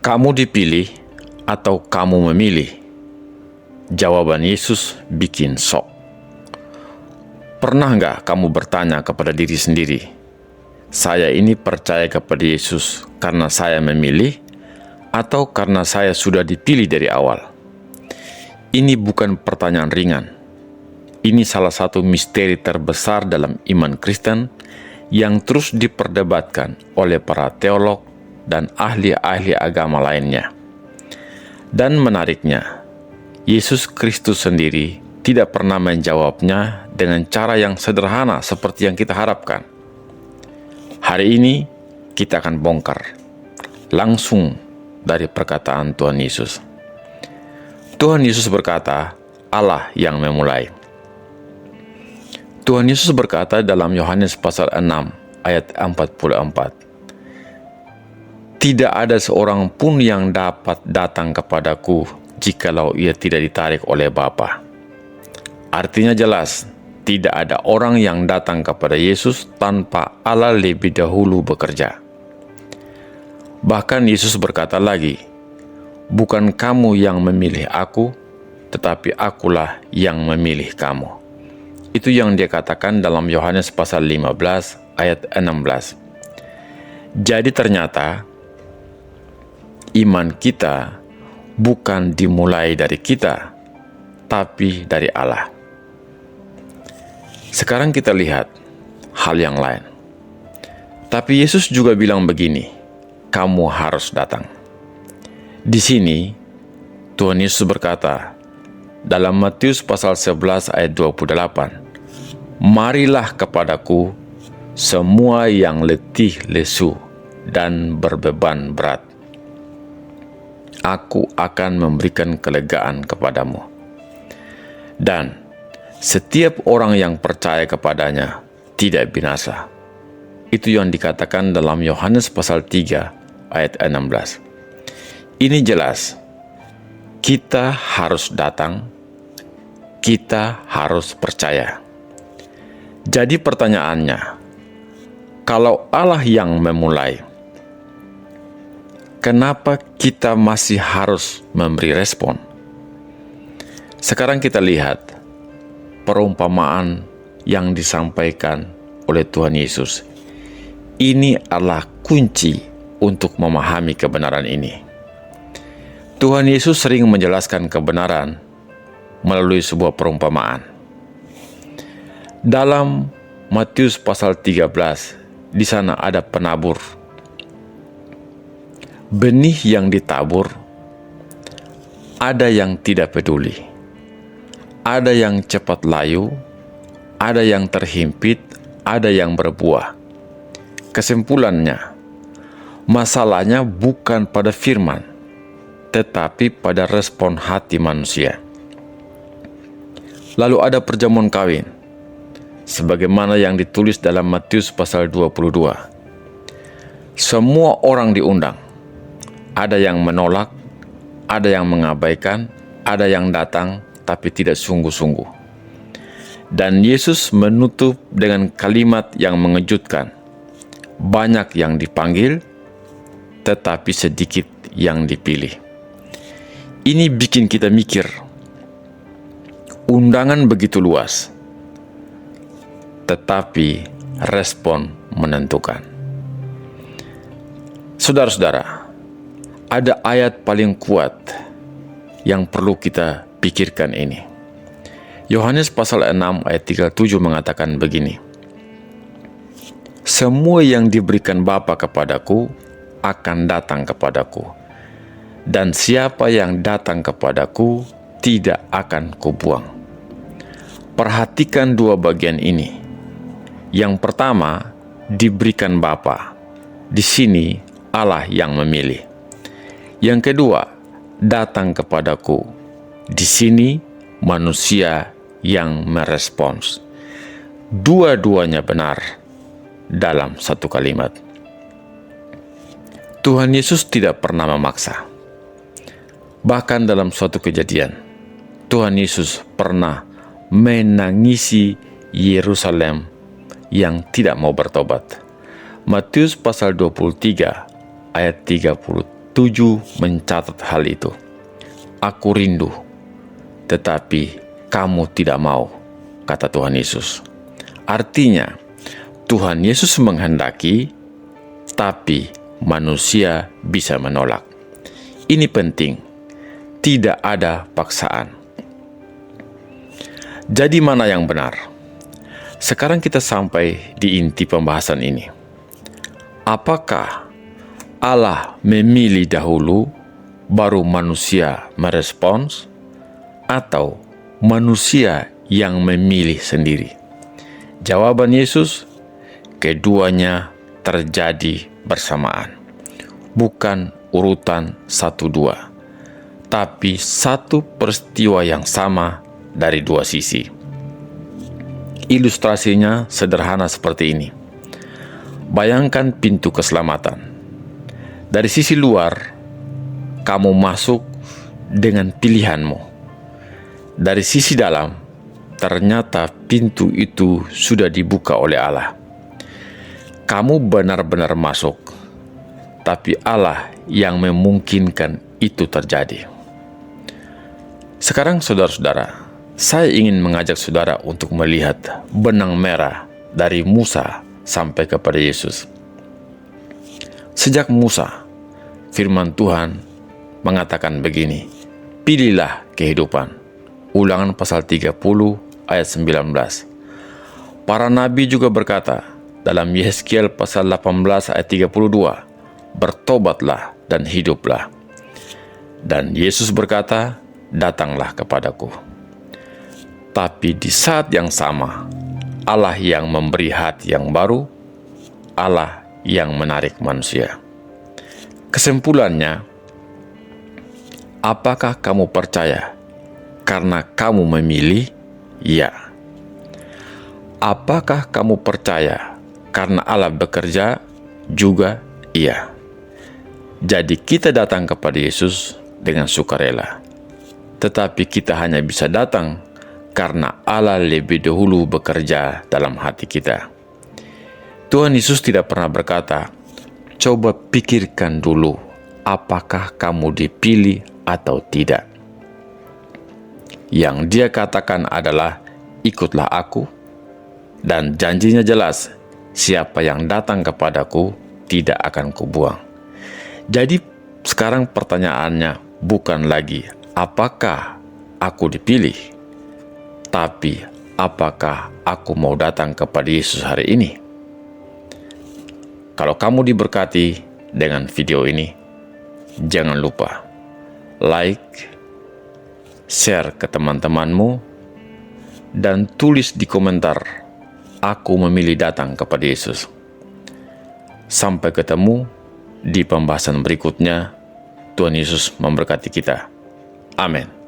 Kamu dipilih atau kamu memilih? Jawaban Yesus bikin shock. Pernah nggak kamu bertanya kepada diri sendiri, saya ini percaya kepada Yesus karena saya memilih atau karena saya sudah dipilih dari awal? Ini bukan pertanyaan ringan. Ini salah satu misteri terbesar dalam iman Kristen yang terus diperdebatkan oleh para teolog dan ahli-ahli agama lainnya. Dan menariknya, Yesus Kristus sendiri tidak pernah menjawabnya dengan cara yang sederhana seperti yang kita harapkan. Hari ini kita akan bongkar langsung dari perkataan Tuhan Yesus. Tuhan Yesus berkata, Allah yang memulai. Tuhan Yesus berkata dalam Yohanes pasal 6 ayat 44, tidak ada seorang pun yang dapat datang kepadaku jikalau ia tidak ditarik oleh Bapa. Artinya jelas, tidak ada orang yang datang kepada Yesus tanpa Allah lebih dahulu bekerja. Bahkan Yesus berkata lagi, bukan kamu yang memilih aku, tetapi akulah yang memilih kamu. Itu yang dia katakan dalam Yohanes pasal 15 ayat 16. Jadi ternyata iman kita bukan dimulai dari kita, tapi dari Allah. Sekarang kita lihat hal yang lain. Tapi Yesus juga bilang begini, kamu harus datang. Di sini Tuhan Yesus berkata dalam Matius pasal 11 ayat 28, marilah kepadaku semua yang letih lesu dan berbeban berat. Aku akan memberikan kelegaan kepadamu. Dan setiap orang yang percaya kepadanya tidak binasa. Itu yang dikatakan dalam Yohanes pasal 3 ayat 16. Ini jelas, kita harus datang, kita harus percaya. Jadi pertanyaannya, kalau Allah yang memulai, kenapa kita masih harus memberi respon? Sekarang kita lihat perumpamaan yang disampaikan oleh Tuhan Yesus. Ini adalah kunci untuk memahami kebenaran ini. Tuhan Yesus sering menjelaskan kebenaran melalui sebuah perumpamaan. Dalam Matius pasal 13, di sana ada penabur. Benih yang ditabur, ada yang tidak peduli, ada yang cepat layu, ada yang terhimpit, ada yang berbuah. Kesimpulannya, masalahnya bukan pada firman, tetapi pada respon hati manusia. Lalu ada perjamuan kawin, sebagaimana yang ditulis dalam Matius pasal 22. Semua orang diundang. Ada yang menolak, ada yang mengabaikan, ada yang datang tapi tidak sungguh-sungguh. Dan Yesus menutup dengan kalimat yang mengejutkan. Banyak yang dipanggil, tetapi sedikit yang dipilih. Ini bikin kita mikir, undangan begitu luas, tetapi respon menentukan. Saudara-saudara, ada ayat paling kuat yang perlu kita pikirkan ini. Yohanes pasal 6 ayat 37 mengatakan begini, semua yang diberikan Bapa kepadaku akan datang kepadaku, dan siapa yang datang kepadaku tidak akan kubuang. Perhatikan dua bagian ini. Yang pertama, diberikan Bapa. Di sini Allah yang memilih. Yang kedua, datang kepadaku. Di sini manusia yang merespons. Dua-duanya benar dalam satu kalimat. Tuhan Yesus tidak pernah memaksa. Bahkan dalam suatu kejadian, Tuhan Yesus pernah menangisi Yerusalem yang tidak mau bertobat. Matius pasal 23 ayat 33 7 mencatat hal itu. Aku rindu, tetapi kamu tidak mau, kata Tuhan Yesus. Artinya, Tuhan Yesus menghendaki, tapi manusia bisa menolak. Ini penting, tidak ada paksaan. Jadi mana yang benar? Sekarang kita sampai di inti pembahasan ini. Apakah Allah memilih dahulu, baru manusia merespons, atau manusia yang memilih sendiri? Jawaban Yesus, keduanya terjadi bersamaan. Bukan urutan 1-2, tapi satu peristiwa yang sama dari dua sisi. Ilustrasinya sederhana seperti ini. Bayangkan pintu keselamatan. Dari sisi luar, kamu masuk dengan pilihanmu. Dari sisi dalam, ternyata pintu itu sudah dibuka oleh Allah. Kamu benar-benar masuk, tapi Allah yang memungkinkan itu terjadi. Sekarang saudara-saudara, saya ingin mengajak saudara untuk melihat benang merah dari Musa sampai kepada Yesus. Sejak Musa, firman Tuhan mengatakan begini, pilihlah kehidupan. Ulangan pasal 30 ayat 19. Para nabi juga berkata dalam Yehezkiel pasal 18 ayat 32, bertobatlah dan hiduplah. Dan Yesus berkata, datanglah kepadaku. Tapi di saat yang sama, Allah yang memberi hati yang baru, Allah yang menarik manusia. Kesimpulannya, apakah kamu percaya karena kamu memilih? Ya. Apakah kamu percaya karena Allah bekerja? Juga iya. Jadi kita datang kepada Yesus dengan sukarela. Tetapi kita hanya bisa datang karena Allah lebih dahulu bekerja dalam hati kita. Tuhan Yesus tidak pernah berkata, coba pikirkan dulu apakah kamu dipilih atau tidak. Yang Dia katakan adalah, ikutlah aku, dan janjinya jelas, siapa yang datang kepadaku tidak akan kubuang. Jadi sekarang pertanyaannya bukan lagi apakah aku dipilih, tapi apakah aku mau datang kepada Yesus hari ini. Kalau kamu diberkati dengan video ini, jangan lupa like, share ke teman-temanmu, dan tulis di komentar, aku memilih datang kepada Yesus. Sampai ketemu di pembahasan berikutnya. Tuhan Yesus memberkati kita. Amin.